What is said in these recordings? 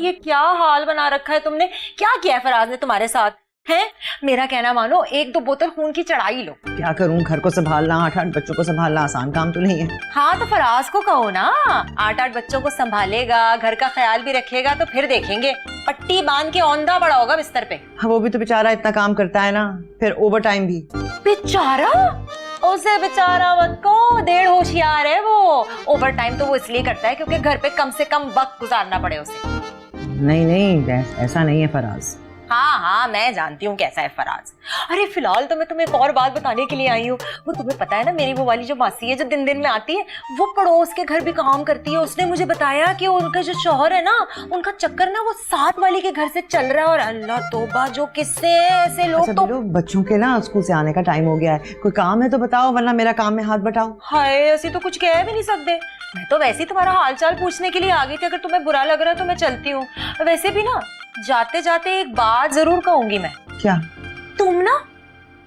ये क्या हाल बना रखा है तुमने, क्या किया है फराज ने तुम्हारे साथ है? मेरा कहना मानो, 1-2 बोतल खून की चढ़ाई लो। क्या करूं, घर को संभालना, 8-8 बच्चों को संभालना आसान काम तो नहीं है। हाँ तो फराज को कहो ना, 8-8 बच्चों को संभालेगा, घर का ख्याल भी रखेगा तो फिर देखेंगे, पट्टी बांध के औंधा पड़ा होगा बिस्तर पे। हाँ, वो भी तो बेचारा इतना काम करता है ना, फिर ओवर टाइम भी। बेचारा? उसे बेचारा मत को, डेढ़ होशियार है वो। ओवर टाइम तो वो इसलिए करता है क्योंकि घर पे कम से कम वक्त गुजारना पड़े उसे। नहीं, ऐसा नहीं है फराज। हाँ मैं जानती हूँ कैसा है फराज। अरे फिलहाल तो मैं तुम्हें एक और बात बताने के लिए आई हूँ। वो तुम्हें पता है ना, मेरी वो वाली जो मासी है जो दिन दिन में आती है, वो पड़ोस के घर भी काम करती है। उसने मुझे बताया कि उनका जो शौहर है ना, उनका चक्कर ना वो साथ वाली के घर से चल रहा है। और अल्लाह तौबा, जो किस्से ऐसे लोग। अच्छा, तो बच्चों के ना स्कूल से आने का टाइम हो गया है, कोई काम है तो बताओ, वरना मेरा काम में हाथ बटाओ। हाय, ऐसी तो कुछ कह भी नहीं सकते। मैं तो वैसे ही तुम्हारा हालचाल पूछने के लिए आ गई थी। अगर तुम्हें बुरा लग रहा है तो मैं चलती हूँ। वैसे भी ना, जाते जाते एक बात जरूर कहूंगी मैं। क्या? तुम ना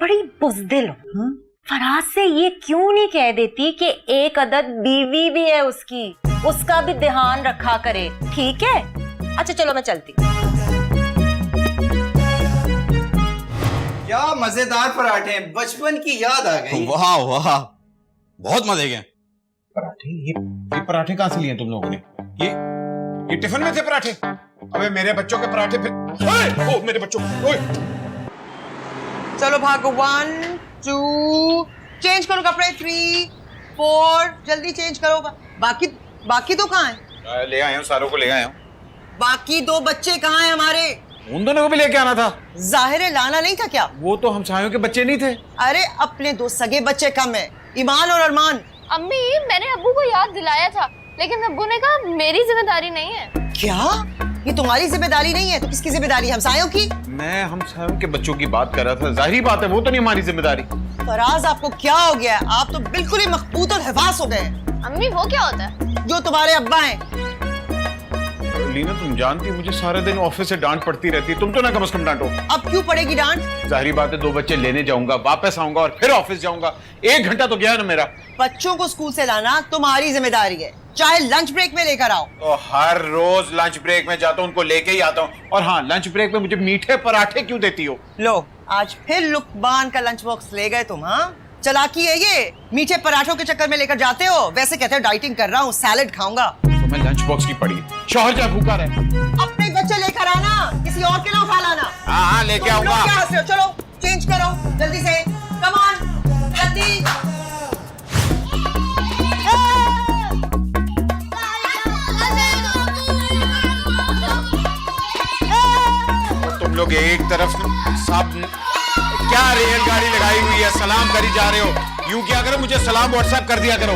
बड़ी बुज़दिल हो। हाँ? फराज से ये क्यों नहीं कह देती कि एक अदद बीवी भी है उसकी, उसका भी ध्यान रखा करे, ठीक है? अच्छा चलो मैं चलती हूँ। क्या मजेदार पराठे हैं, बचपन की याद आ गई। वाह वाह, बहुत मजे के पराठे, ये पराठे कहाँ से लिए तुम लोगों ने? ये टिफिन में थे पराठे? अबे मेरे बच्चों के पराठे फिर। ओ मेरे बच्चों, ओए। चलो भागो, 1 2 चेंज करो कपड़े, 3 4 जल्दी चेंज करो। बाकी तो कहाँ है? ले आया हूँ, सारों को ले आया हूँ। बाकी 2 बच्चे कहाँ हैं हमारे? उन दोनों को भी लेके आना था। जाहिर है लाना नहीं था क्या? वो तो हमसायों के बच्चे नहीं थे। अरे अपने 2 सगे बच्चे कम है, ईमान और अरमान। अम्मी, मैंने अब्बू को याद दिलाया था, लेकिन अब्बू ने कहा मेरी जिम्मेदारी नहीं है। क्या? ये तुम्हारी जिम्मेदारी नहीं है तो किसकी जिम्मेदारी? हमसायों की? मैं हमसायों के बच्चों की बात कर रहा था। जाहिर बात है वो तो नहीं हमारी जिम्मेदारी। फराज, आपको क्या हो गया है? आप तो बिल्कुल ही मखबूत और हवास हो गए हैं। अम्मी, वो क्या होता है? जो तुम्हारे अब्बा हैं। लीना, तुम जानती, मुझे सारे दिन ऑफिस से डांट पड़ती रहती है। तुम तो ना कम से कम डांटो। अब क्यों पड़ेगी डांट? जाहिर बात है, 2 बच्चे लेने जाऊंगा, वापस आऊंगा और फिर ऑफिस जाऊंगा। 1 घंटा तो गया ना मेरा। बच्चों को स्कूल से लाना तुम्हारी जिम्मेदारी है, चाहे लंच ब्रेक में लेकर आओ। तो हर रोज लंच ब्रेक में जाता हूँ, उनको लेके ही आता हूँ। और हाँ, लंच ब्रेक में मुझे मीठे पराठे क्यों देती हो? लो, आज फिर लुकमान का लंच बॉक्स ले गए तुम। हाँ, चालाकी है ये, मीठे पराठों के चक्कर में लेकर जाते हो। वैसे कहते हो डाइटिंग कर रहा हूँ, सैलेड खाऊंगा। तो मैं लंच बॉक्स की पड़ी, शौहर क्या भूखा रहे। अपने बच्चे लेकर आना, किसी और के ना उठा लाना। हाँ लेके आऊंगा। क्या हंस रहे हो? चलो चेंज करो जल्दी से, कम ऑन, जल्दी। तुम लोग एक तरफ सब क्या रेलगाड़ी लगाई हुई है, सलाम करी जा रहे हो। यूं क्या करो, मुझे सलाम व्हाट्सएप कर दिया करो।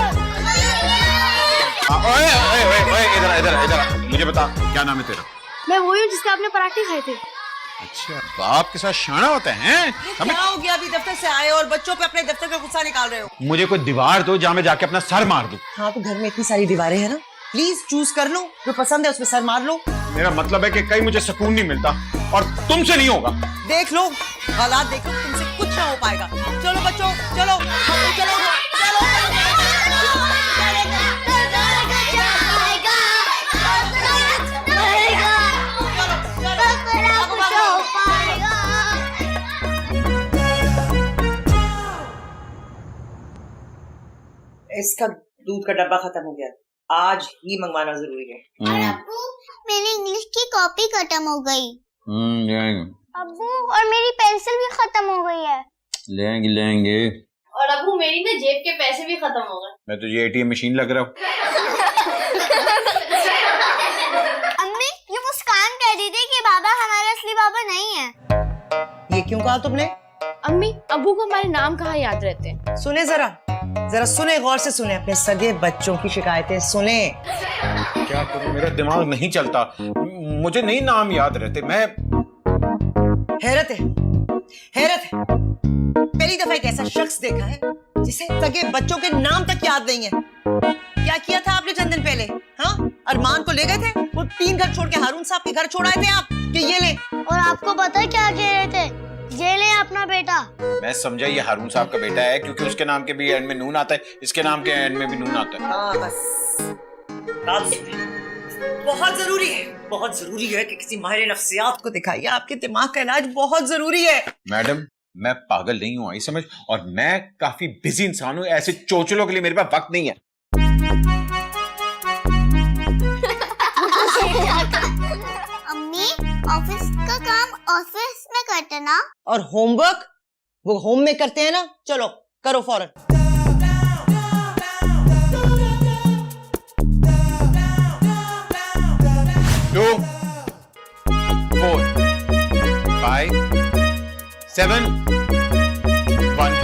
ओए ओए ओए, इधर इधर इधर, मुझे बता क्या नाम है तेरा? मैं वही हूँ जिसके आपने पराठे खाए थे। अच्छा, बाप के साथ शाना होते हैं। क्या हो गया? अभी दफ्तर से आए और बच्चों पे अपने दफ्तर का गुस्सा निकाल रहे हो। मुझे कोई दीवार दो जहां मैं जाके अपना सर मार दूं। हाँ, तो घर में इतनी सारी दीवारें हैं ना, प्लीज चूज कर लो, जो पसंद है उसमें सर मार लो। मेरा मतलब है कि कहीं मुझे सुकून नहीं मिलता और तुमसे नहीं होगा। देख लो, हालात देख लो, तुमसे कुछ ना हो पाएगा। चलो बच्चों, चलो चलो चलो, इसका दूध का डब्बा खत्म हो गया, आज ही मंगवाना जरूरी है। और अब्बू, मेरी इंग्लिश की कॉपी खत्म हो गई। ले आएंगे। अब्बू, और मेरी पेंसिल भी खत्म हो गई है। ले आएंगे। और अब्बू, मेरी ना जेब के पैसे भी खत्म हो गए। मैं तुझे एटीएम मशीन लग रहा हूँ। अम्मी, ये मुस्कान कह रही थी कि बाबा हमारे असली बाबा नहीं है। ये क्यों कहा तुमने? अम्मी, अब्बू को हमारे नाम कहाँ याद रहते हैं? सुने जरा सुने, गौर से सुने, अपने सगे बच्चों की शिकायतें सुने। क्या करूं, मेरा दिमाग नहीं चलता, मुझे नहीं नाम याद रहते। मैं हैरत है पहली दफा एक ऐसा शख्स देखा है जिसे सगे बच्चों के नाम तक याद नहीं है। क्या किया था आपने चंद दिन पहले? हाँ, अरमान को ले गए थे, वो 3 घर छोड़ के हारून साहब के घर छोड़ आए थे आप कि ये ले। और आपको पता है क्या कह रहे थे? ये ले अपना बेटा। मैं समझा ये हारून साहब का बेटा है क्योंकि उसके नाम के भी एंड में नून आता है, इसके नाम के एंड में भी नून आता है। हाँ बस, बात सुनिए, बहुत जरूरी है कि किसी माहिर नफ्सियात को दिखाइए। आपके दिमाग का इलाज बहुत जरूरी है। मैडम, मैं पागल नहीं हूं, आई समझ, और मैं काफी बिजी इंसान हूं, ऐसे चोचलों के लिए मेरे पास वक्त नहीं है। अम्मी, ऑफिस का काम ऑफिस में करते ना। और होमवर्क वो होम में करते हैं ना। चलो करो फौरन। 2 4 5 7 1।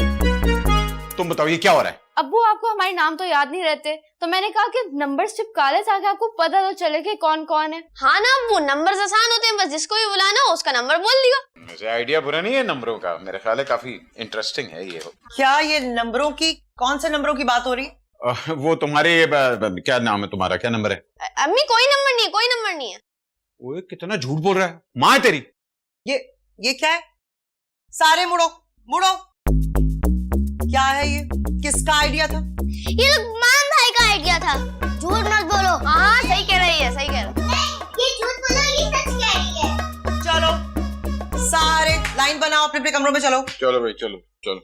तुम बताओ ये क्या हो रहा है? अब्बू, आपको हमारे नाम तो याद नहीं रहते, तो मैंने कहा कि नंबर्स चिपका ले ताकि आपको पता तो चले कि कौन कौन है। हाँ ना अब्बू, नंबर्स आसान होते हैं, बस जिसको भी बुलाना हो उसका नंबर बोल दिया। मुझे आइडिया बुरा नहीं है नंबरों का, मेरे ख्याल है काफी इंटरेस्टिंग है ये। क्या ये नंबरों की, कौन से नंबरों की बात हो रही है? वो तुम्हारे क्या नाम है तुम्हारा, क्या नंबर है? अम्मी कोई नंबर नहीं है, कोई नंबर नहीं है। वो कितना झूठ बोल रहा है, माँ है तेरी। ये क्या है? सारे मुड़ो मुड़ो। क्या है ये? किसका आइडिया था? ये लुकमान भाई का आइडिया था। झूठ मत बोलो। हाँ सही कह रही है, सही कह रही है। ये झूठ बोलो, ये सच कह रही है। चलो सारे लाइन बनाओ, अपने अपने कमरों में चलो। चलो भाई चलो।